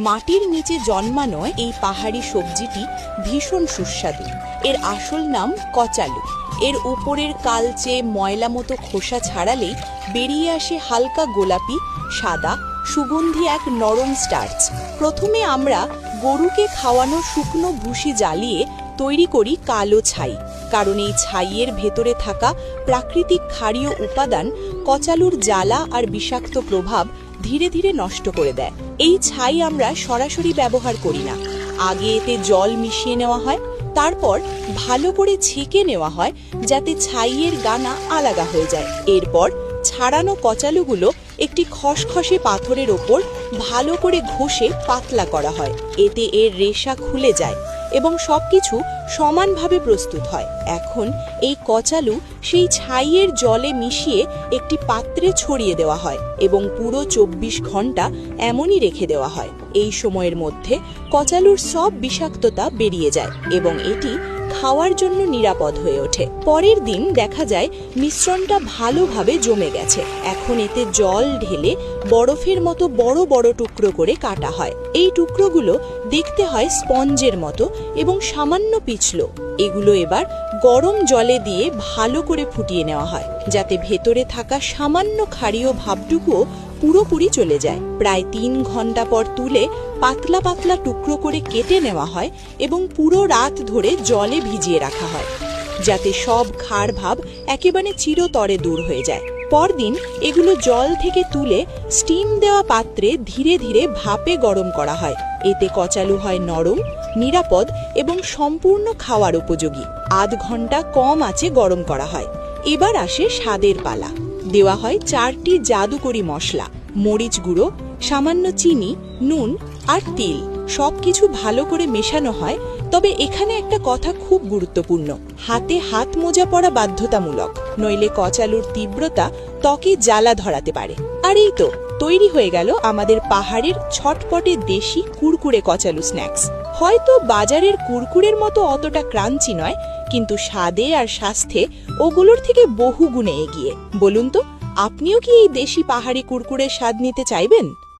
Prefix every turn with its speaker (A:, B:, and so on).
A: মাটির নিচে জন্মানো এই পাহাড়ি সবজিটি ভীষণ সুস্বাদু। এর আসল নাম কচালু। এর উপরের কালচে ময়লা মতো খোসা ছাড়ালেই বেরিয়ে আসে হালকা গোলাপি সাদা সুগন্ধি এক নরম স্টার্চ। প্রথমে আমরা গরুকে খাওয়ানো শুকনো ভুসি জ্বালিয়ে তৈরি করি কালো ছাই, কারণ এই ছাইয়ের ভেতরে থাকা প্রাকৃতিক ক্ষারীয় উপাদান কচালুর জ্বালা আর বিষাক্ত প্রভাব ধীরে ধীরে নষ্ট করে দেয়। এই ছাই আমরা সরাসরি ব্যবহার করি না, আগে এতে জল মিশিয়ে নেওয়া হয়, তারপর ভালো করে ছেঁকে নেওয়া হয় যাতে ছাইয়ের গানা আলাদা হয়ে যায়। এরপর ছাড়ানো কচালুগুলো একটি খসখসে পাথরের ওপর ভালো করে ঘষে পাতলা করা হয়। এতে এর রেশা খুলে যায় এবং সবকিছু সমানভাবে প্রস্তুত হয়। এখন এই কচালু সেই ছাইয়ের জলে মিশিয়ে একটি পাত্রে ছড়িয়ে দেওয়া হয় এবং পুরো 24 ঘন্টা এমনই রেখে দেওয়া হয়। এই সময়ের মধ্যে কচালুর সব বিষাক্ততা বেরিয়ে যায় এবং এটি খাওয়ার জন্য নিরাপদ হয়ে ওঠে। পরের দিন দেখা যায় মিশ্রণটা ভালোভাবে জমে গেছে। এখন এতে জল ঢেলে বরফের মতো বড় বড় টুকরো করে কাটা হয়। এই টুকরোগুলো দেখতে হয় স্পঞ্জের মতো এবং সামান্য পিছলো। এগুলো এবার গরম জলে দিয়ে ভালো করে ফুটিয়ে নেওয়া হয় যাতে ভেতরে থাকা সামান্য ক্ষারীয় ভাবটুকুও পুরোপুরি চলে যায়। প্রায় 3 ঘন্টা পর তুলে পাতলা পাতলা টুকরো করে কেটে নেওয়া হয় এবং পুরো রাত ধরে জলে ভিজিয়ে রাখা হয় যাতে সব ক্ষার ভাব একেবারে চিরতরে দূর হয়ে যায়। পরদিন এগুলো জল থেকে তুলে স্টিম দেওয়া পাত্রে ধীরে ধীরে ভাপে গরম করা হয়। এতে কচালু হয় নরম, নিরাপদ এবং সম্পূর্ণ খাওয়ার উপযোগী। আধ ঘন্টা কম আঁচে গরম করা হয়। এবার আসে স্বাদের পালা। দেওয়া হয় 4টি জাদুকরি মশলা, মরিচ গুঁড়ো, সামান্য চিনি, নুন আর তিল। সবকিছু ভালো করে মেশানো হয়। তবে এখানে একটা কথা খুব গুরুত্বপূর্ণ, হাতে হাত মোজা পরা বাধ্যতামূলক, নইলে কচালুর তীব্রতা ত্বকে জ্বালা ধরাতে পারে। আর এই তো তৈরি হয়ে গেল আমাদের পাহাড়ের ছটপটে দেশি কুরকুরে কচালু স্ন্যাক্স। হয়তো বাজারের কুরকুরের মতো অতটা ক্রাঞ্চি নয়, কিন্তু স্বাদে আর স্বাস্থ্যে ওগুলোর থেকে বহু গুণে এগিয়ে। বলুন তো, আপনিও কি এই দেশি পাহাড়ি কুরকুরের স্বাদ নিতে চাইবেন?